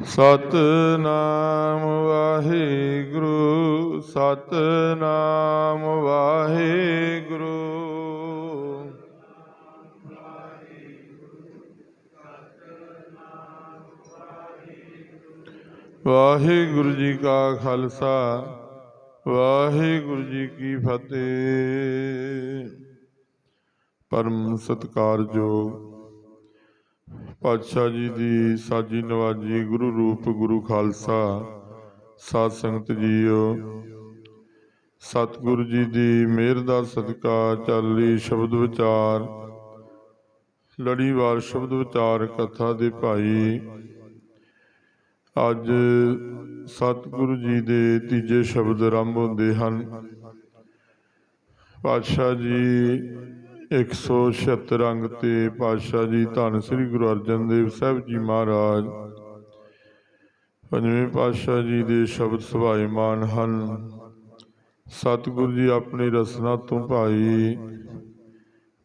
ਸਤਿਨਾਮ ਵਾਹਿਗੁਰੂ ਸਤਿਨਾਮ ਵਾਹਿਗੁਰੂ। ਵਾਹਿਗੁਰੂ ਜੀ ਕਾ ਖਾਲਸਾ ਵਾਹਿਗੁਰੂ ਜੀ ਕੀ ਫਤਿਹ। ਪਰਮ ਸਤਿਕਾਰਯੋਗ ਪਾਤਸ਼ਾਹ ਜੀ ਦੀ ਸਾਜੀ ਨਵਾਜੀ ਗੁਰੂ ਰੂਪ ਗੁਰੂ ਖਾਲਸਾ ਸਾਧ ਸੰਗਤ ਜੀਓ, ਸਤਿਗੁਰੂ ਜੀ ਦੀ ਮਿਹਰ ਦਾ ਸਦਕਾ ਚੱਲੀ ਸ਼ਬਦ ਵਿਚਾਰ ਲੜੀਵਾਰ ਸ਼ਬਦ ਵਿਚਾਰ ਕਥਾ ਦੇ ਭਾਈ ਅੱਜ ਸਤਿਗੁਰੂ ਜੀ ਦੇ ਤੀਜੇ ਸ਼ਬਦ ਆਰੰਭ ਹੁੰਦੇ ਹਨ। ਪਾਤਸ਼ਾਹ ਜੀ 176 ਅੰਗ ਤੇ ਪਾਤਸ਼ਾਹ ਜੀ ਧੰਨ ਸ੍ਰੀ ਗੁਰੂ ਅਰਜਨ ਦੇਵ ਸਾਹਿਬ ਜੀ ਮਹਾਰਾਜ ਪੰਜਵੇਂ ਪਾਤਸ਼ਾਹ ਜੀ ਦੇ ਸ਼ਬਦ ਸੁਭਾਏਮਾਨ ਹਨ। ਸਤਿਗੁਰੂ ਜੀ ਆਪਣੀ ਰਸਨਾ ਤੋਂ ਭਾਈ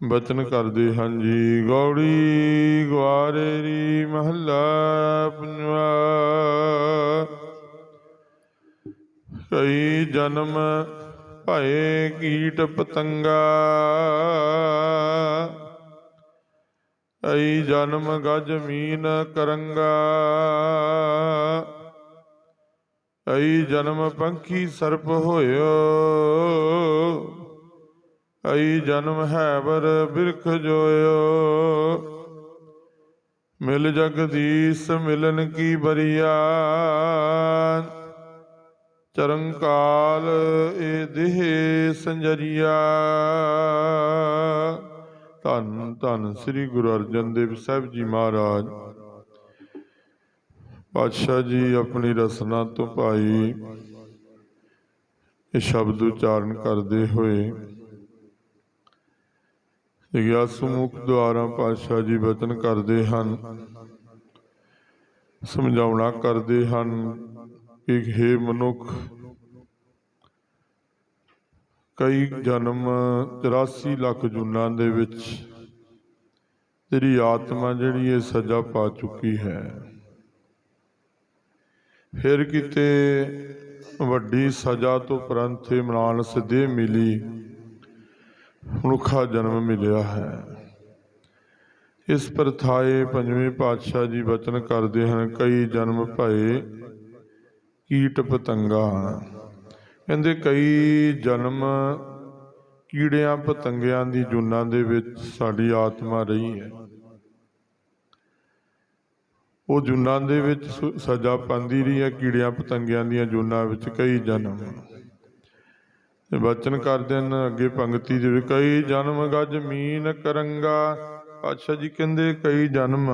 ਬਚਨ ਕਰਦੇ ਹਨ ਜੀ। ਗੌੜੀ ਗਵਾਰੇਰੀ ਮਹੱਲਾ ਪੰਜਵਾ। ਕਈ ਜਨਮ ਭਏ ਕੀਟ ਪਤੰਗਾ, ਕਈ ਜਨਮ ਗਜ ਮੀਨ ਕਰੰਗਾ, ਕਈ ਜਨਮ ਪੰਖੀ ਸਰਪ ਹੋਇਓ, ਕਈ ਜਨਮ ਹੈਵਰ ਬਿਰਖ ਜੋਇਓ। ਮਿਲ ਜਗਦੀਸ਼ ਮਿਲਨ ਕੀ ਬਰੀਆ, ਚਰੰਕਾਲ ਏ ਦੇਹ ਸੰਜਰੀਆ। ਧੰਨ ਧੰਨ ਸ੍ਰੀ ਗੁਰੂ ਅਰਜਨ ਦੇਵ ਸਾਹਿਬ ਜੀ ਮਹਾਰਾਜ। ਪਾਤਸ਼ਾਹ ਜੀ ਆਪਣੀ ਰਸਨਾ ਤੋਂ ਭਾਈ ਇਹ ਸ਼ਬਦ ਉਚਾਰਨ ਕਰਦੇ ਹੋਏ ਜਿਗਿਆਸੂ ਮੁਖ ਦੁਆਰਾ ਪਾਤਸ਼ਾਹ ਜੀ ਬਚਨ ਕਰਦੇ ਹਨ, ਸਮਝਾਉਣਾ ਕਰਦੇ ਹਨ ਕਿ ਹੇ ਮਨੁੱਖ, ਕਈ ਜਨਮ 84 ਲੱਖ ਜੂਨਾਂ ਦੇ ਵਿੱਚ ਤੇਰੀ ਆਤਮਾ ਜਿਹੜੀ ਇਹ ਸਜ਼ਾ ਪਾ ਚੁੱਕੀ ਹੈ। ਫਿਰ ਕਿਤੇ ਵੱਡੀ ਸਜ਼ਾ ਤੋਂ ਉਪਰੰਤ ਮਾਨਸ ਦੇਹ ਮਿਲੀ, ਮਨੁੱਖਾ ਜਨਮ ਮਿਲਿਆ ਹੈ। ਇਸ ਪ੍ਰਥਾਏ ਪੰਜਵੇਂ ਪਾਤਸ਼ਾਹ ਜੀ ਬਚਨ ਕਰਦੇ ਹਨ, ਕਈ ਜਨਮ ਭਏ ਕੀਟ ਪਤੰਗਾ। ਕਹਿੰਦੇ ਕਈ ਜਨਮ ਕੀੜਿਆਂ ਪਤੰਗਿਆਂ ਦੀ ਜੂਨਾਂ ਦੇ ਵਿੱਚ ਸਾਡੀ ਆਤਮਾ ਰਹੀ ਹੈ। ਉਹ ਜੂਨਾਂ ਦੇ ਵਿੱਚ ਸਜ਼ਾ ਪਾਉਂਦੀ ਰਹੀ ਹੈ, ਕੀੜਿਆਂ ਪਤੰਗਿਆਂ ਦੀਆਂ ਜੂਨਾਂ ਵਿੱਚ ਕਈ ਜਨਮ। ਤੇ ਬਚਨ ਕਰਦੇ ਹਨ ਅੱਗੇ ਪੰਕਤੀ ਦੇ ਵਿੱਚ, ਕਈ ਜਨਮ ਗਜ ਮੀਨ ਕਰੰਗਾ। ਪਾਤਸ਼ਾਹ ਜੀ ਕਹਿੰਦੇ ਕਈ ਜਨਮ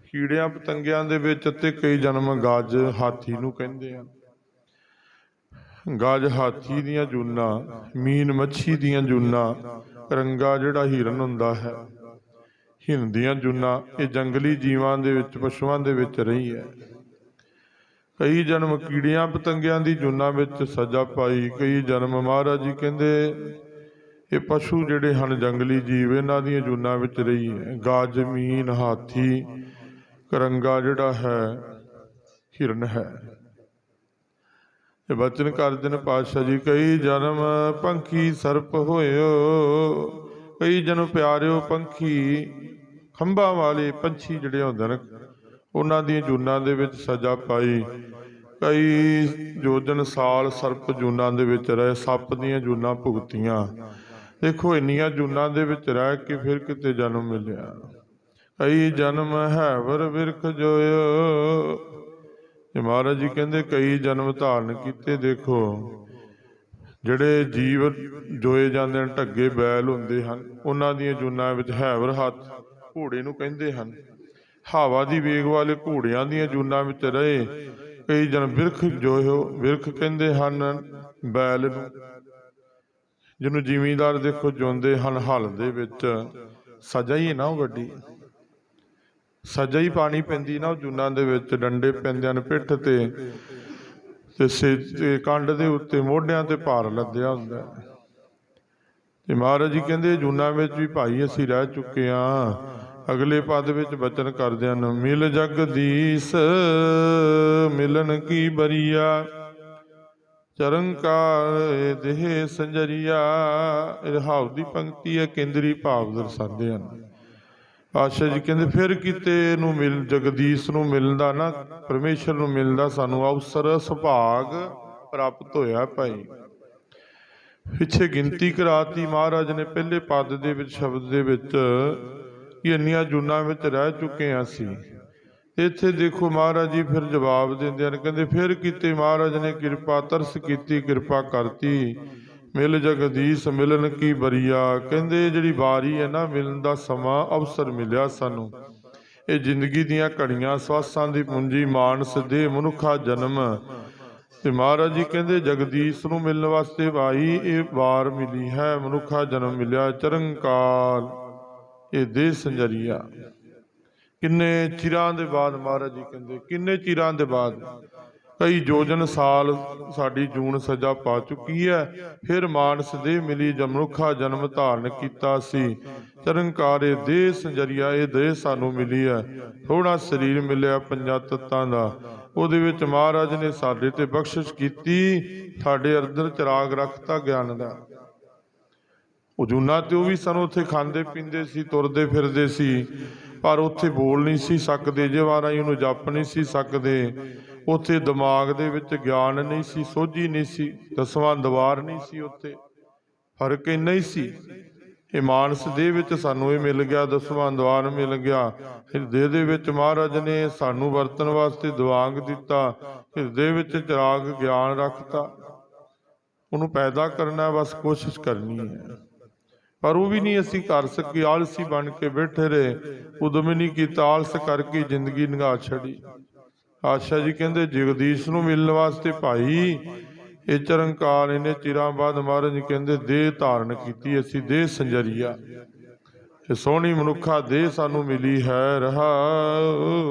ਕੀੜਿਆਂ ਪਤੰਗਿਆਂ ਦੇ ਵਿੱਚ ਅਤੇ ਕਈ ਜਨਮ ਗਜ ਹਾਥੀ ਨੂੰ ਕਹਿੰਦੇ ਹਨ। ਗਜ ਹਾਥੀ ਦੀਆਂ ਜੂਨਾਂ, ਮੀਨ ਮੱਛੀ ਦੀਆਂ ਜੂਨਾਂ, ਕਰੰਗਾ ਜਿਹੜਾ ਹਿਰਨ ਹੁੰਦਾ ਹੈ, ਹਿਰਨ ਦੀਆਂ ਜੂਨਾਂ, ਇਹ ਜੰਗਲੀ ਜੀਵਾਂ ਦੇ ਵਿੱਚ ਪਸ਼ੂਆਂ ਦੇ ਵਿੱਚ ਰਹੀ ਹੈ। ਕਈ ਜਨਮ ਕੀੜਿਆਂ ਪਤੰਗਿਆਂ ਦੀ ਜੂਨਾਂ ਵਿੱਚ ਸਜ਼ਾ ਪਾਈ, ਕਈ ਜਨਮ ਮਹਾਰਾਜ ਜੀ ਕਹਿੰਦੇ ਇਹ ਪਸ਼ੂ ਜਿਹੜੇ ਹਨ ਜੰਗਲੀ ਜੀਵ, ਇਹਨਾਂ ਦੀਆਂ ਜੂਨਾਂ ਵਿੱਚ ਰਹੀ ਹੈ। ਗਜ ਮੀਨ ਹਾਥੀ, ਕਰੰਗਾ ਜਿਹੜਾ ਹੈ ਹਿਰਨ ਹੈ। ਇਹ ਬਚਨ ਕਰਦੇ ਨੇ ਪਾਤਸ਼ਾਹ ਜੀ, ਕਈ ਜਨਮ ਪੰਖੀ ਸਰਪ ਹੋਇਓ, ਕਈ ਜਨਮ ਪਿਆਰਿਓ ਪੰਖੀ ਖੰਭਾਂ ਵਾਲੇ ਪੰਛੀ ਜਿਹੜੇ ਹੁੰਦੇ ਨੇ ਉਹਨਾਂ ਦੀਆਂ ਜੂਨਾਂ ਦੇ ਵਿੱਚ ਸਜ਼ਾ ਪਾਈ। ਕਈ ਯੋਜਨ ਸਾਲ ਸਰਪ ਜੂਨਾਂ ਦੇ ਵਿੱਚ ਰਹੇ, ਸੱਪ ਦੀਆਂ ਜੂਨਾਂ ਭੁਗਤੀਆਂ। ਦੇਖੋ ਇੰਨੀਆਂ ਜੂਨਾਂ ਦੇ ਵਿੱਚ ਰਹਿ ਕੇ ਫਿਰ ਕਿਤੇ ਜਨਮ ਮਿਲਿਆ। ਕਈ ਜਨਮ ਹੈਵਰ ਬਿਰਖ ਜੋਇਓ। ਤੇ ਮਹਾਰਾਜ ਜੀ ਕਹਿੰਦੇ ਕਈ ਜਨਮ ਧਾਰਨ ਕੀਤੇ। ਦੇਖੋ ਜਿਹੜੇ ਜੀਵ ਜੋਏ ਜਾਂਦੇ ਹਨ, ਢੱਗੇ ਬੈਲ ਹੁੰਦੇ ਹਨ, ਉਹਨਾਂ ਦੀਆਂ ਜੂਨਾਂ ਵਿੱਚ ਹੈਵਰ ਹੱਥ ਘੋੜੇ ਨੂੰ ਕਹਿੰਦੇ ਹਨ। ਹਵਾ ਦੀ ਵੇਗ ਵਾਲੇ ਘੋੜਿਆਂ ਦੀਆਂ ਜੂਨਾਂ ਵਿੱਚ ਰਹੇ। ਕਈ ਜਨਮ ਬਿਰਖ ਜੋਇਓ, ਬਿਰਖ ਕਹਿੰਦੇ ਹਨ ਬੈਲ ਨੂੰ, ਜਿਹਨੂੰ ਜ਼ਿਮੀਂਦਾਰ ਦੇਖੋ ਜਿਉਂਦੇ ਹਨ ਹਲ ਦੇ ਵਿੱਚ। ਸਜ਼ਾ ਹੀ ਹੈ ਨਾ ਉਹ ਵੱਡੀ ਸਜ਼ਾ ਹੀ ਪਾਣੀ ਪੈਂਦੀ ਨਾ ਉਹ ਜੂਨਾਂ ਦੇ ਵਿੱਚ। ਡੰਡੇ ਪੈਂਦੇ ਹਨ ਪਿੱਠ ਤੇ ਕੰਡ ਦੇ ਉੱਤੇ, ਮੋਢਿਆਂ ਤੇ ਭਾਰ ਲੱਦਿਆ ਹੁੰਦਾ। ਤੇ ਮਹਾਰਾਜ ਜੀ ਕਹਿੰਦੇ ਜੂਨਾਂ ਵਿੱਚ ਵੀ ਭਾਈ ਅਸੀਂ ਰਹਿ ਚੁੱਕੇ ਹਾਂ। ਅਗਲੇ ਪਦ ਵਿੱਚ ਬਚਨ ਕਰਦੇ ਹਨ, ਮਿਲ ਜਗਦੀਸ਼ ਮਿਲਨ ਕੀ ਬਰੀਆ, ਚਰੰਕਾਰ ਦੇਹ ਸੰਜਰੀਆ। ਰਹਾਉ ਦੀ ਪੰਕਤੀ ਹੈ, ਕੇਂਦਰੀ ਭਾਵ ਦਰਸਾਉਂਦੇ ਹਨ। ਪਾਤਸ਼ਾਹ ਜੀ ਕਹਿੰਦੇ ਫਿਰ ਕਿਤੇ ਨੂੰ ਮਿਲ ਜਗਦੀਸ਼ ਨੂੰ ਮਿਲਣ ਦਾ ਨਾ, ਪਰਮੇਸ਼ਰ ਨੂੰ ਮਿਲਣ ਦਾ ਸਾਨੂੰ ਅਵਸਰ ਸੁਭਾਗ ਪ੍ਰਾਪਤ ਹੋਇਆ ਭਾਈ। ਪਿੱਛੇ ਗਿਣਤੀ ਕਰਾਤੀ ਮਹਾਰਾਜ ਨੇ ਪਹਿਲੇ ਪਦ ਦੇ ਵਿੱਚ, ਸ਼ਬਦ ਦੇ ਵਿੱਚ, ਕਿ ਇੰਨੀਆਂ ਜੂਨਾਂ ਵਿੱਚ ਰਹਿ ਚੁੱਕੇ ਹਾਂ ਅਸੀਂ। ਇੱਥੇ ਦੇਖੋ ਮਹਾਰਾਜ ਜੀ ਫਿਰ ਜਵਾਬ ਦਿੰਦੇ ਹਨ, ਕਹਿੰਦੇ ਫਿਰ ਕਿਤੇ ਮਹਾਰਾਜ ਨੇ ਕਿਰਪਾ ਤਰਸ ਕੀਤੀ, ਕਿਰਪਾ ਕਰਤੀ, ਮਿਲ ਜਗਦੀਸ਼ ਮਿਲਣ ਕੀ ਬਰੀਆ। ਕਹਿੰਦੇ ਜਿਹੜੀ ਵਾਰੀ ਹੈ ਨਾ, ਮਿਲਣ ਦਾ ਸਮਾਂ ਅਵਸਰ ਮਿਲਿਆ ਸਾਨੂੰ। ਇਹ ਜ਼ਿੰਦਗੀ ਦੀਆਂ ਘੜੀਆਂ, ਸਵਾਸਾਂ ਦੀ ਪੂੰਜੀ, ਮਾਨਸ ਦੇ ਮਨੁੱਖਾ ਜਨਮ। ਤੇ ਮਹਾਰਾਜ ਜੀ ਕਹਿੰਦੇ ਜਗਦੀਸ਼ ਨੂੰ ਮਿਲਣ ਵਾਸਤੇ ਭਾਈ ਇਹ ਵਾਰ ਮਿਲੀ ਹੈ, ਮਨੁੱਖਾ ਜਨਮ ਮਿਲਿਆ, ਚਰੰਕਾਰ ਇਹ ਦੇਹ ਸੰਜਰੀਆ। ਕਿੰਨੇ ਚਿਰਾਂ ਦੇ ਬਾਅਦ ਮਹਾਰਾਜ ਜੀ ਕਹਿੰਦੇ, ਕਿੰਨੇ ਚਿਰਾਂ ਦੇ ਬਾਅਦ, ਕਈ ਯੋਜਨ ਸਾਲ ਸਾਡੀ ਜੂਨ ਸਜਾ ਪਾ ਚੁੱਕੀ ਹੈ, ਫਿਰ ਮਾਨਸ ਦੇਹ ਮਿਲੀ, ਮਨੁੱਖਾ ਜਨਮ ਧਾਰਨ ਕੀਤਾ ਸੀ। ਚਰੰਕਾਰ ਇਹ ਦੇਹ ਸੰਜਰੀਆ, ਇਹ ਦੇਹ ਸਾਨੂੰ ਮਿਲੀ ਹੈ। ਥੋੜਾ ਸਰੀਰ ਮਿਲਿਆ ਪੰਜਾਂ ਤੱਤਾਂ ਦਾ, ਉਹਦੇ ਵਿੱਚ ਮਹਾਰਾਜ ਨੇ ਸਾਡੇ ਤੇ ਬਖਸ਼ਿਸ਼ ਕੀਤੀ, ਸਾਡੇ ਅੰਦਰ ਚਿਰਾਗ ਰੱਖਤਾ ਗਿਆਨ ਦਾ। ਉਹ ਜੂਨਾਂ ਤੇ ਉਹ ਵੀ ਸਾਨੂੰ ਉੱਥੇ ਖਾਂਦੇ ਪੀਂਦੇ ਸੀ, ਤੁਰਦੇ ਫਿਰਦੇ ਸੀ, ਪਰ ਉੱਥੇ ਬੋਲ ਨਹੀਂ ਸੀ ਸਕਦੇ, ਜਵਾਰਾਂ ਉਹਨੂੰ ਜਪ ਨਹੀਂ ਸੀ ਸਕਦੇ। ਉੱਥੇ ਦਿਮਾਗ ਦੇ ਵਿੱਚ ਗਿਆਨ ਨਹੀਂ ਸੀ, ਸੋਝੀ ਨਹੀਂ ਸੀ, ਦਸਵਾਂ ਦਵਾਰ ਨਹੀਂ ਸੀ, ਉੱਥੇ ਫਰਕ ਇੰਨਾ ਹੀ ਸੀ। ਇਹ ਮਾਨਸ ਦੇ ਵਿੱਚ ਸਾਨੂੰ ਇਹ ਮਿਲ ਗਿਆ, ਦਸਵਾਂ ਦਵਾਰ ਮਿਲ ਗਿਆ। ਹਿਰਦੇ ਦੇ ਵਿੱਚ ਮਹਾਰਾਜ ਨੇ ਸਾਨੂੰ ਵਰਤਣ ਵਾਸਤੇ ਦਿਵਾਂਗ ਦਿੱਤਾ, ਹਿਰਦੇ ਵਿੱਚ ਚਿਰਾਗ ਗਿਆਨ ਰੱਖਤਾ। ਉਹਨੂੰ ਪੈਦਾ ਕਰਨਾ, ਬਸ ਕੋਸ਼ਿਸ਼ ਕਰਨੀ ਹੈ, ਪਰ ਉਹ ਵੀ ਨਹੀਂ ਅਸੀਂ ਕਰ ਸਕੇ। ਆਲਸੀ ਬਣ ਕੇ ਬੈਠੇ ਰਹੇ, ਉਦਮ ਨਹੀਂ ਕੀਤਾ, ਆਲਸ ਕਰਕੇ ਜ਼ਿੰਦਗੀ ਨਿਗਾਹ ਛੱਡੀ। ਪਾਤਸ਼ਾਹ ਜੀ ਕਹਿੰਦੇ ਜਗਦੀਸ਼ ਨੂੰ ਮਿਲਣ ਵਾਸਤੇ ਭਾਈ ਇਹ ਚਰੰਕਾਰ ਇਹਨੇ ਚਿਰਾਂ ਬਾਅਦ ਮਹਾਰਾਜ ਕਹਿੰਦੇ ਦੇਹ ਧਾਰਨ ਕੀਤੀ, ਅਸੀਂ ਦੇਹ ਸੰਜਰੀਆ। ਇਹ ਸੋਹਣੀ ਮਨੁੱਖਾ ਦੇਹ ਸਾਨੂੰ ਮਿਲੀ ਹੈ। ਰਹਾ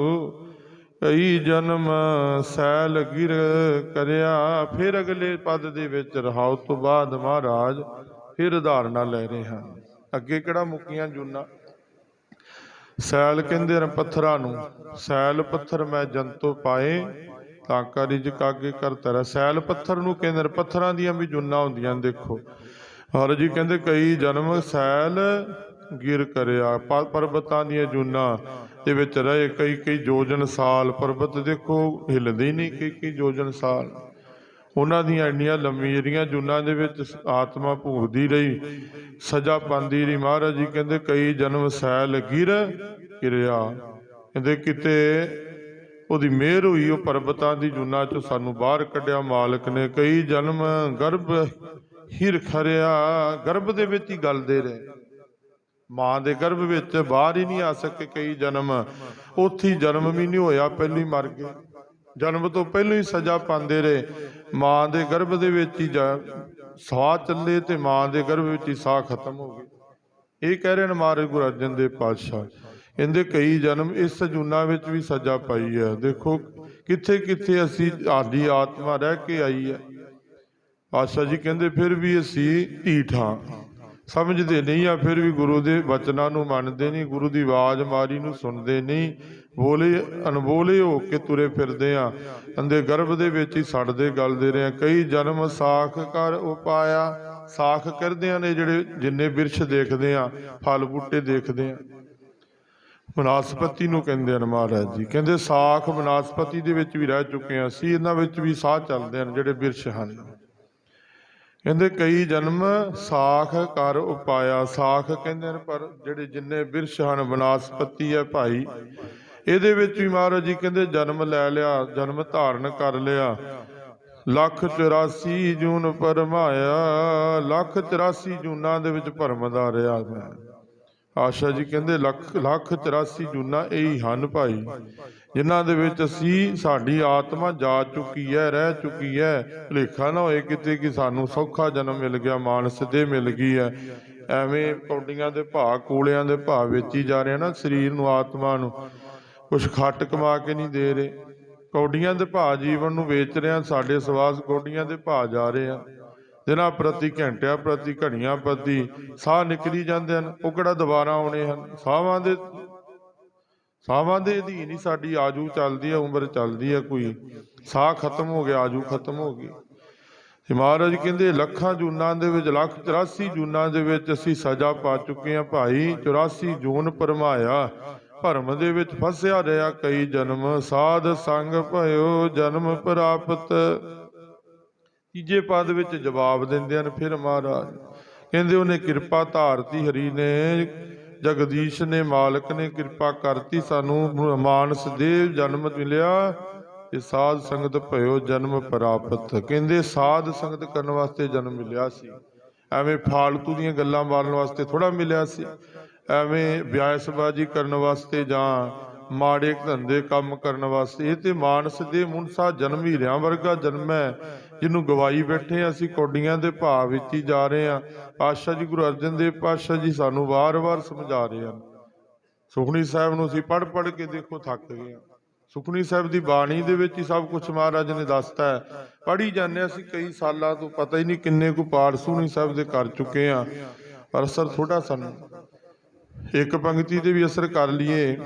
ਕਈ ਜਨਮ ਸੈਲ ਗਿਰ ਕਰਿਆ। ਫਿਰ ਅਗਲੇ ਪਦ ਦੇ ਵਿੱਚ ਰਹਾਉ ਤੋਂ ਬਾਅਦ ਮਹਾਰਾਜ ਫਿਰ ਉਦਾਹਰਨਾਂ ਲੈ ਰਹੇ ਹਨ। ਅੱਗੇ ਕਿਹੜਾ ਮੁੱਕੀਆਂ ਜੂਨਾਂ। ਸੈਲ ਕਹਿੰਦੇ ਨੇ ਪੱਥਰਾਂ ਨੂੰ, ਸੈਲ ਪੱਥਰ ਮੈਂ ਜੰਤੋ ਪਾਏ ਤਾਂ ਕਾਰਿਜ ਕਾਗੇ ਕਰ ਤਰਾ। ਸੈਲ ਪੱਥਰ ਨੂੰ ਕਹਿੰਦੇ ਨੇ, ਪੱਥਰਾਂ ਦੀਆਂ ਵੀ ਜੂਨਾਂ ਹੁੰਦੀਆਂ। ਦੇਖੋ ਮਹਾਰਾਜ ਜੀ ਕਹਿੰਦੇ ਕਈ ਜਨਮ ਸੈਲ ਗਿਰ ਕਰਿਆ, ਪਰਬਤਾਂ ਦੀਆਂ ਜੂਨਾਂ ਦੇ ਵਿੱਚ ਰਹੇ ਕਈ ਕਈ ਯੋਜਨ ਸਾਲ। ਪਰਬਤ ਦੇਖੋ ਹਿੱਲਦੇ ਹੀ ਨਹੀਂ, ਕਈ ਕਈ ਯੋਜਨ ਸਾਲ। ਉਹਨਾਂ ਦੀਆਂ ਇੰਨੀਆਂ ਲੰਮੀਆਂ ਜੂਨਾਂ ਦੇ ਵਿੱਚ ਆਤਮਾ ਭੋਗਦੀ ਰਹੀ, ਸਜ਼ਾ ਪਾਉਂਦੀ ਰਹੀ। ਮਹਾਰਾਜ ਜੀ ਕਹਿੰਦੇ ਕਈ ਜਨਮ ਸੈਲ ਗਿਰ ਕਿਰਿਆ। ਕਹਿੰਦੇ ਕਿਤੇ ਉਹਦੀ ਮਿਹਰ ਹੋਈ, ਉਹ ਪਰਬਤਾਂ ਦੀ ਜੂਨਾਂ ਚੋਂ ਸਾਨੂੰ ਬਾਹਰ ਕੱਢਿਆ ਮਾਲਕ ਨੇ। ਕਈ ਜਨਮ ਗਰਭ ਹਿਰ ਖਰਿਆ, ਗਰਭ ਦੇ ਵਿੱਚ ਹੀ ਗਲਦੇ ਰਹੇ, ਮਾਂ ਦੇ ਗਰਭ ਵਿੱਚ ਬਾਹਰ ਹੀ ਨਹੀਂ ਆ ਸਕੇ। ਕਈ ਜਨਮ ਉੱਥੇ ਹੀ ਜਨਮ ਵੀ ਨਹੀਂ ਹੋਇਆ, ਪਹਿਲਾਂ ਹੀ ਮਰ ਗਏ। ਜਨਮ ਤੋਂ ਪਹਿਲਾਂ ਹੀ ਸਜ਼ਾ ਪਾਉਂਦੇ ਰਹੇ, ਮਾਂ ਦੇ ਗਰਭ ਦੇ ਵਿੱਚ ਹੀ ਸਾਹ ਚੱਲੇ ਤੇ ਮਾਂ ਦੇ ਗਰਭ ਵਿੱਚ ਹੀ ਸਾਹ ਖਤਮ ਹੋ ਗਏ। ਇਹ ਕਹਿ ਰਹੇ ਨੇ ਮਹਾਰਾਜ ਗੁਰੂ ਅਰਜਨ ਦੇਵ ਪਾਤਸ਼ਾਹ। ਇਹਦੇ ਕਈ ਜਨਮ ਇਸ ਜੂਨਾਂ ਵਿੱਚ ਵੀ ਸਜ਼ਾ ਪਾਈ ਹੈ। ਦੇਖੋ ਕਿੱਥੇ ਕਿੱਥੇ ਅਸੀਂ ਸਾਡੀ ਆਤਮਾ ਰਹਿ ਕੇ ਆਈ ਹੈ। ਪਾਤਸ਼ਾਹ ਜੀ ਕਹਿੰਦੇ ਫਿਰ ਵੀ ਅਸੀਂ ਢੀਠ ਹਾਂ, ਸਮਝਦੇ ਨਹੀਂ ਆ, ਫਿਰ ਵੀ ਗੁਰੂ ਦੇ ਵਚਨਾਂ ਨੂੰ ਮੰਨਦੇ ਨਹੀਂ, ਗੁਰੂ ਦੀ ਆਵਾਜ਼ ਮਾਰੀ ਨੂੰ ਸੁਣਦੇ ਨਹੀਂ, ਬੋਲੇ ਅਣਬੋਲੇ ਹੋ ਕੇ ਤੁਰੇ ਫਿਰਦੇ ਆ। ਅੰਦੇ ਗਰਭ ਦੇ ਵਿੱਚ ਹੀ ਸੜਦੇ ਗਲਦੇ ਰਹੇ। ਕਈ ਜਨਮ ਸਾਖ ਕਰ ਉਪਾਇਆ। ਸਾਖ ਕਰਦਿਆਂ ਨੇ ਜਿਹੜੇ ਜਿੰਨੇ ਬਿਰਛ ਦੇਖਦੇ ਆ, ਫਲ ਬੂਟੇ ਦੇਖਦੇ ਆ, ਬਨਸਪਤੀ ਨੂੰ ਕਹਿੰਦੇ ਹਨ ਮਹਾਰਾਜ ਜੀ। ਕਹਿੰਦੇ ਸਾਖ ਬਨਸਪਤੀ ਦੇ ਵਿੱਚ ਵੀ ਰਹਿ ਚੁੱਕੇ ਹਾਂ ਅਸੀਂ, ਇਹਨਾਂ ਵਿੱਚ ਵੀ ਸਾਹ ਚੱਲਦੇ ਹਨ ਜਿਹੜੇ ਬਿਰਛ ਹਨ। ਕਹਿੰਦੇ ਕਈ ਜਨਮ ਸਾਖ ਕਰ ਉਪਾਇਆ। ਸਾਖ ਕਹਿੰਦੇ ਨੇ ਪਰ ਜਿਹੜੇ ਜਿੰਨੇ ਬਿਰਛ ਹਨ, ਬਨਸਪਤੀ ਹੈ ਭਾਈ, ਇਹਦੇ ਵਿੱਚ ਵੀ ਮਹਾਰਾਜ ਜੀ ਕਹਿੰਦੇ ਜਨਮ ਲੈ ਲਿਆ, ਜਨਮ ਧਾਰਨ ਕਰ ਲਿਆ। 184 ਜੂਨ ਭਰਮਾਇਆ, 184 ਜੂਨਾਂ ਦੇ ਵਿੱਚ ਭਰਮਦਾ ਰਿਹਾ ਮੈਂ। ਆਸ਼ਾ ਜੀ ਕਹਿੰਦੇ 184 ਜੂਨਾਂ ਇਹੀ ਹਨ ਭਾਈ, ਜਿਨ੍ਹਾਂ ਦੇ ਵਿੱਚ ਅਸੀਂ ਸਾਡੀ ਆਤਮਾ ਜਾ ਚੁੱਕੀ ਹੈ, ਰਹਿ ਚੁੱਕੀ ਹੈ। ਭੁਲੇਖਾ ਨਾ ਹੋਏ ਕਿਤੇ ਕਿ ਸਾਨੂੰ ਸੌਖਾ ਜਨਮ ਮਿਲ ਗਿਆ, ਮਾਨਸ ਦੇ ਮਿਲ ਗਈ ਹੈ। ਐਵੇਂ ਕੌਡੀਆਂ ਦੇ ਭਾਅ, ਕੂਲਿਆਂ ਦੇ ਭਾਅ ਵੇਚੀ ਜਾ ਰਹੇ ਨਾ ਸਰੀਰ ਨੂੰ, ਆਤਮਾ ਨੂੰ। ਕੁਛ ਖੱਟ ਕਮਾ ਕੇ ਨਹੀਂ ਦੇ ਰਹੇ, ਕੌਡੀਆਂ ਦੇ ਭਾਅ ਜੀਵਨ ਨੂੰ ਵੇਚ ਰਹੇ ਆ। ਸਾਡੇ ਸਵਾਸ ਕੌਡੀਆਂ ਦੇ ਭਾਅ ਜਾ ਰਹੇ ਆ। ਦਿਨਾਂ ਪ੍ਰਤੀ, ਘੰਟਿਆਂ ਪ੍ਰਤੀ, ਘੜੀਆਂ ਪ੍ਰਤੀ ਸਾਹ ਨਿਕਲੀ ਜਾਂਦੇ ਹਨ। ਉਹ ਕਿਹੜਾ ਦੁਬਾਰਾ ਆਉਣੇ ਹਨ। ਸਾਹਾਂ ਦੇ ਸਾਵਾਂ ਦੇ ਅਧੀਨ ਹੀ ਸਾਡੀ ਆਜੂ ਚੱਲਦੀ ਹੈ, ਉਮਰ ਚੱਲਦੀ ਹੈ। ਕੋਈ ਸਾਹ ਖਤਮ ਹੋ ਗਿਆ, ਆਜੂ ਖਤਮ ਹੋ ਗਈ। ਤੇ ਮਹਾਰਾਜ ਕਹਿੰਦੇ ਲੱਖਾਂ ਜੂਨਾਂ ਦੇ ਵਿੱਚ, ਲੱਖ 84 ਜੂਨਾਂ ਦੇ ਵਿੱਚ ਅਸੀਂ ਸਜ਼ਾ ਪਾ ਚੁੱਕੇ ਹਾਂ ਭਾਈ। 84 ਜੂਨ ਭਰਮਾਇਆ, ਭਰਮ ਦੇ ਵਿੱਚ ਫਸਿਆ ਰਿਹਾ ਕਈ ਜਨਮ। ਸਾਧ ਸੰਗ ਭਇਓ ਜਨਮ ਪ੍ਰਾਪਤ। ਤੀਜੇ ਪਦ ਵਿੱਚ ਜਵਾਬ ਦਿੰਦੇ ਹਨ ਫਿਰ ਮਹਾਰਾਜ ਕਹਿੰਦੇ ਉਹਨੇ ਕਿਰਪਾ ਧਾਰਤੀ, ਹਰੀ ਨੇ, ਜਗਦੀਸ਼ ਨੇ, ਮਾਲਕ ਨੇ ਕਿਰਪਾ ਕਰਤੀ, ਸਾਨੂੰ ਮਾਨਸ ਦੇਵ ਜਨਮ ਮਿਲਿਆ ਤੇ ਸਾਧ ਸੰਗਤ ਭਇਓ ਜਨਮ ਪ੍ਰਾਪਤ। ਕਹਿੰਦੇ ਸਾਧ ਸੰਗਤ ਕਰਨ ਵਾਸਤੇ ਜਨਮ ਮਿਲਿਆ ਸੀ, ਐਵੇਂ ਫਾਲਤੂ ਦੀਆਂ ਗੱਲਾਂ ਮਾਰਨ ਵਾਸਤੇ ਥੋੜਾ ਮਿਲਿਆ ਸੀ, ਐਵੇਂ ਬਿਆਸਬਾਜੀ ਕਰਨ ਵਾਸਤੇ ਜਾਂ ਮਾੜੇ ਧੰਦੇ ਕੰਮ ਕਰਨ ਵਾਸਤੇ। ਇਹ ਤੇ ਮਾਨਸ ਦੇ ਮੁਨਸਾ ਜਨਮ ਹੀ ਰਿਆਂ ਵਰਗਾ ਜਨਮ ਹੈ, ਜਿਹਨੂੰ ਗਵਾਈ ਬੈਠੇ ਹਾਂ ਅਸੀਂ, ਕੌਡੀਆਂ ਦੇ ਭਾਵ ਵਿੱਚ ਹੀ ਜਾ ਰਹੇ ਹਾਂ। ਪਾਤਸ਼ਾਹ ਜੀ ਗੁਰੂ ਅਰਜਨ ਦੇਵ ਪਾਤਸ਼ਾਹ ਜੀ ਸਾਨੂੰ ਵਾਰ-ਵਾਰ ਸਮਝਾ ਰਹੇ ਹਨ। ਸੁਖਮਨੀ ਸਾਹਿਬ ਨੂੰ ਅਸੀਂ ਪੜ੍ਹ ਕੇ ਦੇਖੋ ਥੱਕ ਗਏ ਹਾਂ। ਸੁਖਮਨੀ ਸਾਹਿਬ ਦੀ ਬਾਣੀ ਦੇ ਵਿੱਚ ਹੀ ਸਭ ਕੁਛ ਮਹਾਰਾਜ ਨੇ ਦੱਸਤਾ ਹੈ। ਪੜ੍ਹੀ ਜਾਂਦੇ ਅਸੀਂ ਕਈ ਸਾਲਾਂ ਤੋਂ, ਪਤਾ ਹੀ ਨਹੀਂ ਕਿੰਨੇ ਕੁ ਪਾਠ ਸੁਖਮਨੀ ਸਾਹਿਬ ਦੇ ਕਰ ਚੁੱਕੇ ਹਾਂ, ਪਰ ਅਸਰ ਥੋੜਾ ਸਾਨੂੰ। ਇੱਕ ਪੰਕਤੀ ਤੇ ਵੀ ਅਸਰ ਕਰ ਲਈਏ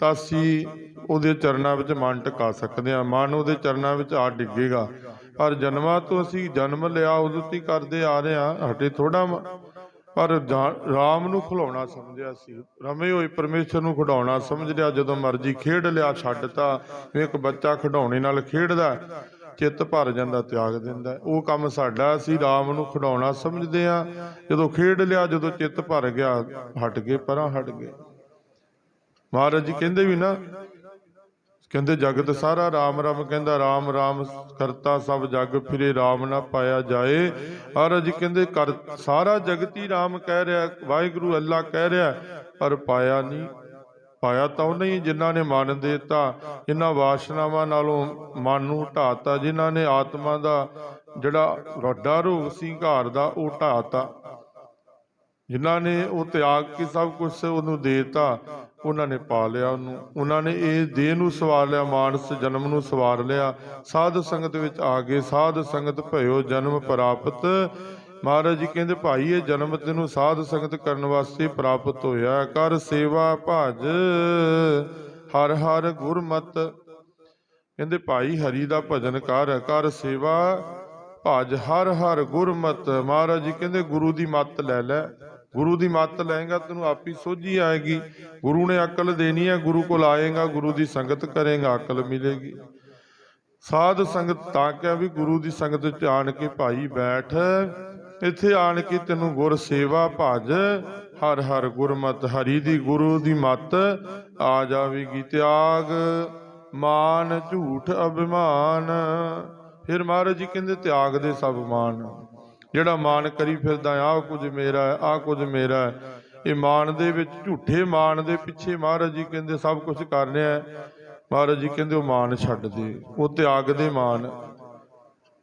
ਤਾਂ ਅਸੀਂ ਉਹਦੇ ਚਰਨਾਂ ਵਿੱਚ ਮਨ ਟਿਕਾ ਸਕਦੇ ਹਾਂ, ਮਨ ਉਹਦੇ ਚਰਨਾਂ ਵਿੱਚ ਆ ਡਿੱਗੇਗਾ। ਪਰ ਜਨਮਾਂ ਤੋਂ ਅਸੀਂ ਜਨਮ ਲਿਆ ਉਦੋਂ ਤੋਂ ਹੀ ਕਰਦੇ ਆ ਰਹੇ ਹਾਂ, ਹਟੇ ਥੋੜਾ। ਪਰ ਰਾਮ ਨੂੰ ਖਿਲਾਉਣਾ ਸਮਝਿਆ ਸੀ, ਰਮੇ ਹੋਏ ਪਰਮੇਸ਼ਰ ਨੂੰ ਖਿਡਾਉਣਾ ਸਮਝ ਲਿਆ। ਜਦੋਂ ਮਰਜੀ ਖੇਡ ਲਿਆ, ਛੱਡਤਾ। ਇੱਕ ਬੱਚਾ ਖਿਡੌਣੇ ਨਾਲ ਖੇਡਦਾ, ਚਿੱਤ ਭਰ ਜਾਂਦਾ, ਤਿਆਗ ਦਿੰਦਾ। ਉਹ ਕੰਮ ਸਾਡਾ, ਅਸੀਂ ਰਾਮ ਨੂੰ ਖਿਡੌਣਾ ਸਮਝਦੇ ਹਾਂ। ਜਦੋਂ ਖੇਡ ਲਿਆ, ਜਦੋਂ ਚਿੱਤ ਭਰ ਗਿਆ, ਹਟ ਗਏ, ਪਰਾਂ ਹਟ ਗਏ। ਮਹਾਰਾਜ ਜੀ ਕਹਿੰਦੇ ਵੀ ਨਾ, ਕਹਿੰਦੇ ਜਗਤ ਸਾਰਾ ਰਾਮ ਰਾਮ, ਕਹਿੰਦਾ ਰਾਮ ਰਾਮ ਕਰਤਾ ਸਭ ਜਗ ਫਿਰੇ, ਰਾਮ ਨਾ ਪਾਇਆ ਜਾਏ। ਮਹਾਰਾਜ ਜੀ ਕਹਿੰਦੇ ਕਰ ਸਾਰਾ ਜਗਤ ਹੀ ਰਾਮ ਕਹਿ ਰਿਹਾ, ਵਾਹਿਗੁਰੂ ਅੱਲਾ ਕਹਿ ਰਿਹਾ, ਪਰ ਪਾਇਆ ਨਹੀਂ। ਪਾਇਆ ਤਾਂ ਉਹ ਨਹੀਂ ਜਿਨ੍ਹਾਂ ਨੇ ਮਨ ਦੇਤਾ, ਜਿਨ੍ਹਾਂ ਵਾਸ਼ਨਾਵਾਂ ਨਾਲੋਂ ਮਨ ਨੂੰ ਢਾਤਾ, ਜਿਨ੍ਹਾਂ ਨੇ ਆਤਮਾ ਦਾ ਜਿਹੜਾ ਵੱਡਾ ਰੋਗ ਸੀ ਘਾਰ ਦਾ ਉਹ ਢਾਤਾ, ਜਿਨ੍ਹਾਂ ਨੇ ਉਹ ਤਿਆਗ ਕੇ ਸਭ ਕੁਛ ਉਹਨੂੰ ਦੇਤਾ, ਉਹਨਾਂ ਨੇ ਪਾ ਲਿਆ ਉਹਨੂੰ। ਉਹਨਾਂ ਨੇ ਇਹ ਦੇਹ ਨੂੰ ਸਵਾਰ ਲਿਆ, ਮਾਨਸ ਜਨਮ ਨੂੰ ਸਵਾਰ ਲਿਆ, ਸਾਧ ਸੰਗਤ ਵਿੱਚ ਆ ਗਏ। ਸਾਧ ਸੰਗਤ ਭਇਓ ਜਨਮ ਪ੍ਰਾਪਤ। ਮਹਾਰਾਜ ਜੀ ਕਹਿੰਦੇ ਭਾਈ ਇਹ ਜਨਮ ਤੈਨੂੰ ਸਾਧ ਸੰਗਤ ਕਰਨ ਵਾਸਤੇ ਪ੍ਰਾਪਤ ਹੋਇਆ। ਕਰ ਸੇਵਾ ਭਜ ਹਰ ਹਰ ਗੁਰਮਤ। ਕਹਿੰਦੇ ਭਾਈ ਹਰੀ ਦਾ ਭਜਨ ਕਰ, ਕਰ ਸੇਵਾ ਭਜ ਹਰ ਹਰ ਗੁਰਮਤ। ਮਹਾਰਾਜ ਜੀ ਕਹਿੰਦੇ ਗੁਰੂ ਦੀ ਮੱਤ ਲੈ ਲੈ, ਗੁਰੂ ਦੀ ਮੱਤ ਲਏਗਾ ਤੈਨੂੰ ਆਪੀ ਸੋਝੀ ਆਏਗੀ। ਗੁਰੂ ਨੇ ਅਕਲ ਦੇਣੀ ਹੈ, ਗੁਰੂ ਕੋਲ ਆਏਗਾ, ਗੁਰੂ ਦੀ ਸੰਗਤ ਕਰੇਗਾ, ਅਕਲ ਮਿਲੇਗੀ। ਸਾਧ ਸੰਗਤ ਤਾਂ ਕਿਹਾ ਵੀ ਗੁਰੂ ਦੀ ਸੰਗਤ ਵਿੱਚ ਆਣ ਕੇ ਭਾਈ ਬੈਠ, ਇੱਥੇ ਆਣ ਕੇ ਤੈਨੂੰ ਗੁਰ ਸੇਵਾ ਭਜ ਹਰ ਹਰ ਗੁਰਮਤ। ਹਰੀ ਦੀ ਗੁਰੂ ਦੀ ਮੱਤ ਆ ਜਾਵੇਗੀ। ਤਿਆਗ ਮਾਨ ਝੂਠ ਅਭਿਮਾਨ। ਫਿਰ ਮਹਾਰਾਜ ਜੀ ਕਹਿੰਦੇ ਤਿਆਗ ਦੇ ਸਭ ਮਾਨ। ਜਿਹੜਾ ਮਾਨ ਕਰੀ ਫਿਰਦਾ ਆਹ ਕੁਝ ਮੇਰਾ ਹੈ, ਆਹ ਕੁਝ ਮੇਰਾ ਹੈ, ਇਹ ਮਾਨ ਦੇ ਵਿੱਚ, ਝੂਠੇ ਮਾਨ ਦੇ ਪਿੱਛੇ ਮਹਾਰਾਜ ਜੀ ਕਹਿੰਦੇ ਸਭ ਕੁਝ ਕਰ ਰਿਹਾ। ਮਹਾਰਾਜ ਜੀ ਕਹਿੰਦੇ ਉਹ ਮਾਨ ਛੱਡ ਦੇ, ਉਹ ਤਿਆਗ ਦੇ ਮਾਨ।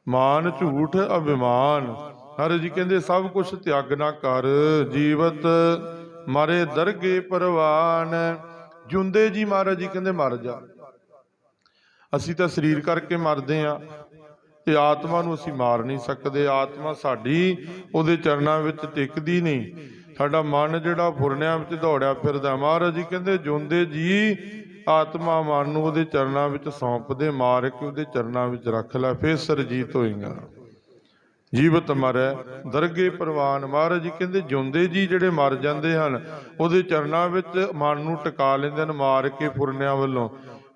ਮਾਨ ਝੂਠ ਅਭਿਮਾਨ। ਮਹਾਰਾਜ ਜੀ ਕਹਿੰਦੇ ਸਭ ਕੁਝ ਤਿਆਗ ਨਾ ਕਰ। ਜੀਵਤ ਮਰੇ ਦਰਗੇ ਪਰਵਾਨ। ਜਿਉਂਦੇ ਜੀ ਮਹਾਰਾਜ ਜੀ ਕਹਿੰਦੇ ਮਰ ਜਾ। ਅਸੀਂ ਤਾਂ ਸਰੀਰ ਕਰਕੇ ਮਰਦੇ ਹਾਂ, ਤੇ ਆਤਮਾ ਨੂੰ ਅਸੀਂ ਮਾਰ ਨਹੀਂ ਸਕਦੇ। ਆਤਮਾ ਸਾਡੀ ਉਹਦੇ ਚਰਨਾਂ ਵਿੱਚ ਟਿਕਦੀ ਨਹੀਂ। ਸਾਡਾ ਮਨ ਜਿਹੜਾ ਫੁਰਨਿਆਂ ਵਿੱਚ ਦੌੜਿਆ ਫਿਰਦਾ। ਮਹਾਰਾਜ ਜੀ ਕਹਿੰਦੇ ਜਿਉਂਦੇ ਜੀ ਆਤਮਾ ਮਨ ਨੂੰ ਉਹਦੇ ਚਰਨਾਂ ਵਿੱਚ ਸੌਂਪ ਦੇ, ਮਾਰ ਕੇ ਉਹਦੇ ਚਰਨਾਂ ਵਿੱਚ ਰੱਖ ਲੈ, ਫਿਰ ਸਰਜੀਤ ਹੋਏਗਾ। ਜੀਵਤ ਮਰੈ ਦਰਗੇ ਪ੍ਰਵਾਨ। ਮਹਾਰਾਜ ਜੀ ਕਹਿੰਦੇ ਜਿਉਂਦੇ ਜੀ ਜਿਹੜੇ ਮਰ ਜਾਂਦੇ ਹਨ ਉਹਦੇ ਚਰਨਾਂ ਵਿੱਚ ਮਨ ਨੂੰ ਟਿਕਾ ਲੈਂਦੇ ਹਨ, ਮਾਰ ਕੇ ਫੁਰਨਿਆਂ ਵੱਲੋਂ,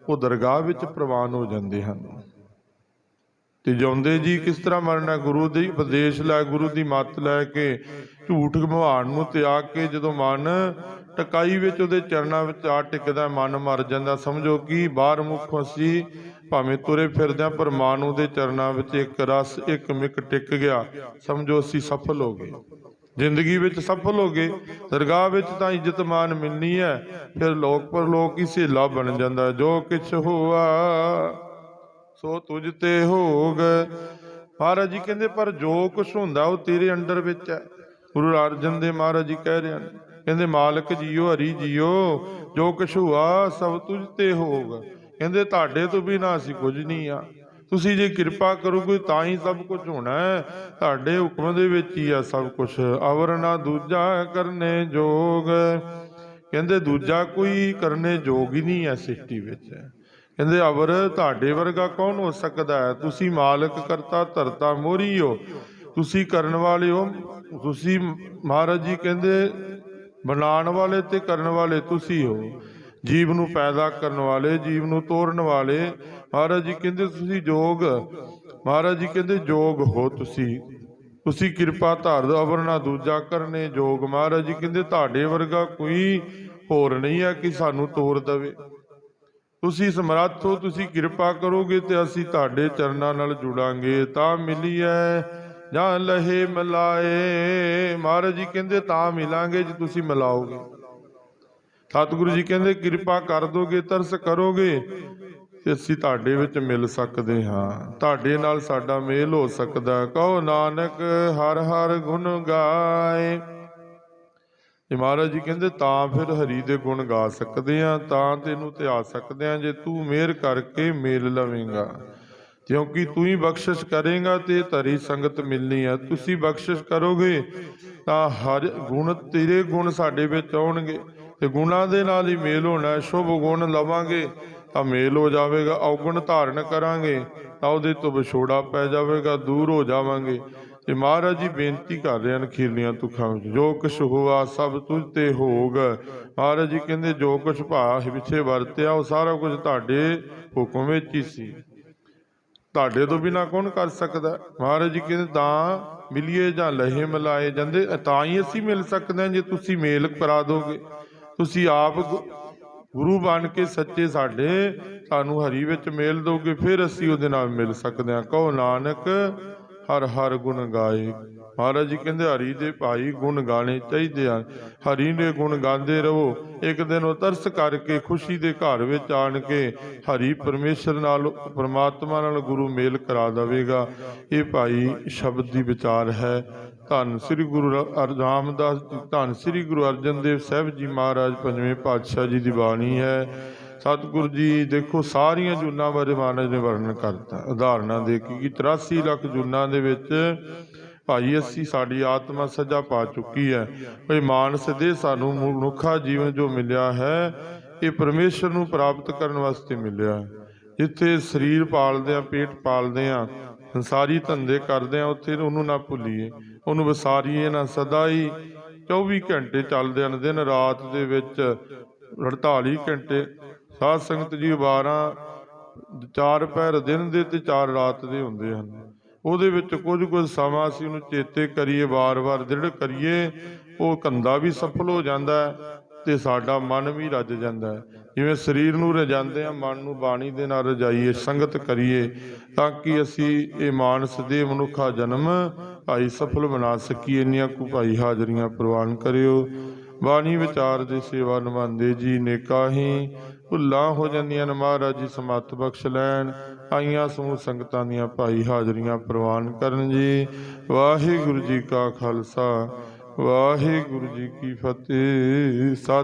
ਉਹ ਦਰਗਾਹ ਵਿੱਚ ਪ੍ਰਵਾਨ ਹੋ ਜਾਂਦੇ ਹਨ। ਤੇ ਜਿਉਂਦੇ ਜੀ ਕਿਸ ਤਰ੍ਹਾਂ ਮਰਨਾ? ਗੁਰੂ ਦੀ ਉਪਦੇਸ਼ ਲੈ, ਗੁਰੂ ਦੀ ਮੱਤ ਲੈ ਕੇ, ਝੂਠ ਘਮਾਣ ਨੂੰ ਤਿਆਗ ਕੇ ਜਦੋਂ ਮਨ ਟਕਾਈ ਵਿੱਚ ਉਹਦੇ ਚਰਨਾਂ ਵਿੱਚ ਆ ਟਿਕਦਾ, ਮਨ ਮਰ ਜਾਂਦਾ। ਸਮਝੋ ਕਿ ਬਾਹਰ ਮੁੱਖੋਂ ਅਸੀਂ ਭਾਵੇਂ ਤੁਰੇ ਫਿਰਦੇ ਹਾਂ, ਪਰ ਮਨ ਉਹਦੇ ਚਰਨਾਂ ਵਿੱਚ ਇੱਕ ਰਸ ਇੱਕ ਮਿਕ ਟਿਕ ਗਿਆ, ਸਮਝੋ ਅਸੀਂ ਸਫਲ ਹੋ ਗਏ, ਜ਼ਿੰਦਗੀ ਵਿੱਚ ਸਫਲ ਹੋ ਗਏ। ਦਰਗਾਹ ਵਿੱਚ ਤਾਂ ਇੱਜ਼ਤ ਮਾਨ ਮਿਲਣੀ ਹੈ, ਫਿਰ ਲੋਕ ਪਰਲੋਕ ਹੀ ਸਹੇਲਾ ਬਣ ਜਾਂਦਾ। ਜੋ ਕਿਛ ਹੋਆ ਸੋ ਤੁਝ ਤੇ ਹੋਗ। ਮਹਾਰਾਜ ਜੀ ਕਹਿੰਦੇ ਪਰ ਜੋ ਕੁਛ ਹੁੰਦਾ ਉਹ ਤੇਰੇ ਅੰਡਰ ਵਿੱਚ ਹੈ। ਗੁਰੂ ਅਰਜਨ ਦੇਵ ਮਹਾਰਾਜ ਜੀ ਕਹਿ ਰਹੇ ਹਨ, ਕਹਿੰਦੇ ਮਾਲਕ ਜੀਓ, ਹਰੀ ਜੀਓ, ਜੋ ਕੁਛ ਹੋਆ ਸਭ ਤੁਝ ਤੇ ਹੋਗ। ਕਹਿੰਦੇ ਤੁਹਾਡੇ ਤੋਂ ਬਿਨਾਂ ਅਸੀਂ ਕੁਝ ਨਹੀਂ ਆ, ਤੁਸੀਂ ਜੇ ਕਿਰਪਾ ਕਰੋਗੇ ਤਾਂ ਹੀ ਸਭ ਕੁਝ ਹੋਣਾ ਹੈ, ਤੁਹਾਡੇ ਹੁਕਮ ਦੇ ਵਿੱਚ ਹੀ ਆ ਸਭ ਕੁਛ। ਅਵਰ ਨਾ ਦੂਜਾ ਕਰਨੇ ਜੋਗ। ਕਹਿੰਦੇ ਦੂਜਾ ਕੋਈ ਕਰਨੇ ਯੋਗ ਹੀ ਨਹੀਂ ਹੈ ਸ੍ਰਿਸ਼ਟੀ ਵਿੱਚ। ਕਹਿੰਦੇ ਅਵਰ ਤੁਹਾਡੇ ਵਰਗਾ ਕੌਣ ਹੋ ਸਕਦਾ ਹੈ? ਤੁਸੀਂ ਮਾਲਕ ਕਰਤਾ ਧਰਤਾ ਮੋਰੀ ਹੋ, ਤੁਸੀਂ ਕਰਨ ਵਾਲੇ ਹੋ। ਤੁਸੀਂ ਮਹਾਰਾਜ ਜੀ ਕਹਿੰਦੇ ਬਣਾਉਣ ਵਾਲੇ ਤੇ ਕਰਨ ਵਾਲੇ ਤੁਸੀਂ ਹੋ। ਜੀਵ ਨੂੰ ਪੈਦਾ ਕਰਨ ਵਾਲੇ, ਜੀਵ ਨੂੰ ਤੋਰਨ ਵਾਲੇ ਮਹਾਰਾਜ ਜੀ ਕਹਿੰਦੇ ਤੁਸੀਂ ਯੋਗ, ਮਹਾਰਾਜ ਜੀ ਕਹਿੰਦੇ ਯੋਗ ਹੋ ਤੁਸੀਂ ਕਿਰਪਾ ਧਾਰ ਦੋ ਅਵਰ ਨਾ ਦੂਜਾ ਕਰਨੇ ਯੋਗ। ਮਹਾਰਾਜ ਜੀ ਕਹਿੰਦੇ ਤੁਹਾਡੇ ਵਰਗਾ ਕੋਈ ਹੋਰ ਨਹੀਂ ਹੈ ਕਿ ਸਾਨੂੰ ਤੋਰ ਦੇਵੇ। ਤੁਸੀਂ ਸਮਰੱਥ ਹੋ, ਤੁਸੀਂ ਕਿਰਪਾ ਕਰੋਗੇ ਤੇ ਅਸੀਂ ਤੁਹਾਡੇ ਚਰਨਾਂ ਨਾਲ ਜੁੜਾਂਗੇ। ਤਾਂ ਮਿਲੀਐ ਜਾਂ ਲਹੇ ਮਿਲਾਏ, ਮਹਾਰਾਜ ਜੀ ਕਹਿੰਦੇ ਤਾਂ ਮਿਲਾਂਗੇ ਜੇ ਤੁਸੀਂ ਮਿਲਾਓਗੇ। ਸਤਿਗੁਰੂ ਜੀ ਕਹਿੰਦੇ ਕਿਰਪਾ ਕਰ ਦੋਗੇ, ਤਰਸ ਕਰੋਗੇ ਤੇ ਅਸੀਂ ਤੁਹਾਡੇ ਵਿੱਚ ਮਿਲ ਸਕਦੇ ਹਾਂ, ਤੁਹਾਡੇ ਨਾਲ ਸਾਡਾ ਮੇਲ ਹੋ ਸਕਦਾ। ਕਹੋ ਨਾਨਕ ਹਰ ਹਰ ਗੁਣ ਗਾਏ। ਤੇ ਮਹਾਰਾਜ ਜੀ ਕਹਿੰਦੇ ਤਾਂ ਫਿਰ ਹਰੀ ਦੇ ਗੁਣ ਗਾ ਸਕਦੇ ਹਾਂ, ਤਾਂ ਤੈਨੂੰ ਧਿਆ ਸਕਦੇ ਹਾਂ ਜੇ ਤੂੰ ਮਿਹਰ ਕਰਕੇ ਮੇਲ ਲਵੇਂਗਾ। ਕਿਉਂਕਿ ਤੂੰ ਹੀ ਬਖਸ਼ਿਸ਼ ਕਰੇਗਾ ਤੇ ਧਰੀ ਸੰਗਤ ਮਿਲਣੀ ਹੈ। ਤੁਸੀਂ ਬਖਸ਼ਿਸ਼ ਕਰੋਗੇ ਤਾਂ ਹਰ ਗੁਣ, ਤੇਰੇ ਗੁਣ ਸਾਡੇ ਵਿੱਚ ਆਉਣਗੇ ਤੇ ਗੁਣਾਂ ਦੇ ਨਾਲ ਹੀ ਮੇਲ ਹੋਣਾ। ਸ਼ੁਭ ਗੁਣ ਲਵਾਂਗੇ ਤਾਂ ਮੇਲ ਹੋ ਜਾਵੇਗਾ, ਔਗੁਣ ਧਾਰਨ ਕਰਾਂਗੇ ਤਾਂ ਉਹਦੇ ਤੋਂ ਵਿਛੋੜਾ ਪੈ ਜਾਵੇਗਾ, ਦੂਰ ਹੋ ਜਾਵਾਂਗੇ। ਤੇ ਮਹਾਰਾਜ ਜੀ ਬੇਨਤੀ ਕਰ ਰਹੇ ਹਨ ਅਖੀਰਲੀਆਂ ਤੁਖਾਂ ਵਿੱਚ, ਜੋ ਕੁਛ ਹੋਆ ਸਭ ਤੁਝ ਤੇ ਹੋਗ। ਮਹਾਰਾਜ ਜੀ ਕਹਿੰਦੇ ਜੋ ਕੁਛ ਭਾਅ ਪਿੱਛੇ ਵਰਤਿਆ ਉਹ ਸਾਰਾ ਕੁਝ ਤੁਹਾਡੇ ਹੁਕਮ ਵਿੱਚ ਹੀ ਸੀ, ਤੁਹਾਡੇ ਤੋਂ ਬਿਨਾਂ ਕੌਣ ਕਰ ਸਕਦਾ। ਮਹਾਰਾਜ ਜੀ ਕਹਿੰਦੇ ਤਾਂ ਮਿਲੀਏ ਜਾਂ ਲਹੇ ਮਿਲਾਏ ਜਾਂਦੇ, ਤਾਂ ਹੀ ਅਸੀਂ ਮਿਲ ਸਕਦੇ ਹਾਂ ਜੇ ਤੁਸੀਂ ਮੇਲ ਕਰਾ ਦੋਗੇ। ਤੁਸੀਂ ਆਪ ਗੁਰੂ ਬਣ ਕੇ ਸੱਚੇ ਸਾਨੂੰ ਹਰੀ ਵਿੱਚ ਮੇਲ ਦੋਗੇ, ਫਿਰ ਅਸੀਂ ਉਹਦੇ ਨਾਲ ਮਿਲ ਸਕਦੇ ਹਾਂ। ਕਹੋ ਨਾਨਕ ਹਰ ਹਰ ਗੁਣ ਗਾਏ। ਮਹਾਰਾਜ ਜੀ ਕਹਿੰਦੇ ਹਰੀ ਦੇ ਭਾਈ ਗੁਣ ਗਾਣੇ ਚਾਹੀਦੇ ਹਨ, ਹਰੀ ਦੇ ਗੁਣ ਗਾਉਂਦੇ ਰਹੋ। ਇੱਕ ਦਿਨ ਉਹ ਤਰਸ ਕਰਕੇ ਖੁਸ਼ੀ ਦੇ ਘਰ ਵਿੱਚ ਆਣ ਕੇ ਹਰੀ ਪਰਮੇਸ਼ਰ ਨਾਲ, ਪਰਮਾਤਮਾ ਨਾਲ ਗੁਰੂ ਮੇਲ ਕਰਾ ਦੇਵੇਗਾ। ਇਹ ਭਾਈ ਸ਼ਬਦ ਦੀ ਵਿਚਾਰ ਹੈ। ਧੰਨ ਸ੍ਰੀ ਗੁਰੂ ਰਾਮਦਾਸ ਜੀ, ਧੰਨ ਸ੍ਰੀ ਗੁਰੂ ਅਰਜਨ ਦੇਵ ਸਾਹਿਬ ਜੀ ਮਹਾਰਾਜ ਪੰਜਵੇਂ ਪਾਤਸ਼ਾਹ ਜੀ ਦੀ ਬਾਣੀ ਹੈ। ਸਤਿਗੁਰੂ ਜੀ ਦੇਖੋ ਸਾਰੀਆਂ ਜੂਨਾਂ ਬਾਰੇ ਮਹਾਰਾਜ ਨੇ ਵਰਣਨ ਕਰਤਾ, ਉਦਾਹਰਨਾਂ ਦੇ ਕਿ 83 ਲੱਖ ਜੂਨਾਂ ਦੇ ਵਿੱਚ ਭਾਈ ਅਸੀਂ, ਸਾਡੀ ਆਤਮਾ ਸਜਾ ਪਾ ਚੁੱਕੀ ਹੈ। ਭਈ ਮਾਨਸ ਦੇ ਸਾਨੂੰ ਮਨੁੱਖਾ ਜੀਵਨ ਜੋ ਮਿਲਿਆ ਹੈ ਇਹ ਪਰਮੇਸ਼ਰ ਨੂੰ ਪ੍ਰਾਪਤ ਕਰਨ ਵਾਸਤੇ ਮਿਲਿਆ ਹੈ। ਜਿੱਥੇ ਸਰੀਰ ਪਾਲਦੇ ਹਾਂ, ਪੇਟ ਪਾਲਦੇ ਹਾਂ, ਸੰਸਾਰੀ ਧੰਦੇ ਕਰਦੇ ਹਾਂ, ਉੱਥੇ ਉਹਨੂੰ ਨਾ ਭੁੱਲੀਏ, ਉਹਨੂੰ ਵਿਸਾਰੀਏ ਨਾ। ਸਦਾ ਹੀ 24 ਘੰਟੇ ਚੱਲਦੇ ਹਨ, ਦਿਨ ਰਾਤ ਦੇ ਵਿੱਚ 48 ਘੰਟੇ ਸਾਧ ਸੰਗਤ ਜੀ 4 ਪਹਿਰ ਦਿਨ ਦੇ ਤੇ 4 ਰਾਤ ਦੇ ਹੁੰਦੇ ਹਨ। ਉਹਦੇ ਵਿੱਚ ਕੁਝ ਸਮਾਂ ਅਸੀਂ ਉਹਨੂੰ ਚੇਤੇ ਕਰੀਏ, ਵਾਰ-ਵਾਰ ਦ੍ਰਿੜ ਕਰੀਏ, ਉਹ ਧੰਦਾ ਵੀ ਸਫਲ ਹੋ ਜਾਂਦਾ ਹੈ ਤੇ ਸਾਡਾ ਮਨ ਵੀ ਰੱਜ ਜਾਂਦਾ ਹੈ। ਜਿਵੇਂ ਸਰੀਰ ਨੂੰ ਰਜਾਉਂਦੇ ਹਾਂ, ਮਨ ਨੂੰ ਬਾਣੀ ਦੇ ਨਾਲ ਰਜਾਈਏ, ਸੰਗਤ ਕਰੀਏ, ਤਾਂ ਕਿ ਅਸੀਂ ਇਹ ਮਾਨਸ ਦੇ ਮਨੁੱਖਾ ਜਨਮ ਭਾਈ ਸਫਲ ਬਣਾ ਸਕੀਏ। ਇੰਨੀਆਂ ਕੁ ਭਾਈ ਹਾਜ਼ਰੀਆਂ ਪ੍ਰਵਾਨ ਕਰਿਓ। ਬਾਣੀ ਵਿਚਾਰ ਦੇ ਸੇਵਾ ਨਿਭਾਉਂਦੇ ਜੀ ਨੇਕਾ ਹੀ ਭੁੱਲਾਂ ਹੋ ਜਾਂਦੀਆਂ ਨੇ, ਮਹਾਰਾਜ ਜੀ ਸਮੱਤ ਬਖਸ਼ ਲੈਣ। ਆਈਆਂ ਸਮੂਹ ਸੰਗਤਾਂ ਦੀਆਂ ਭਾਈ ਹਾਜ਼ਰੀਆਂ ਪ੍ਰਵਾਨ ਕਰਨ ਜੀ। ਵਾਹਿਗੁਰੂ ਜੀ ਕਾ ਖਾਲਸਾ, ਵਾਹਿਗੁਰੂ ਜੀ ਕੀ ਫਤਿਹ। ਸਤਿ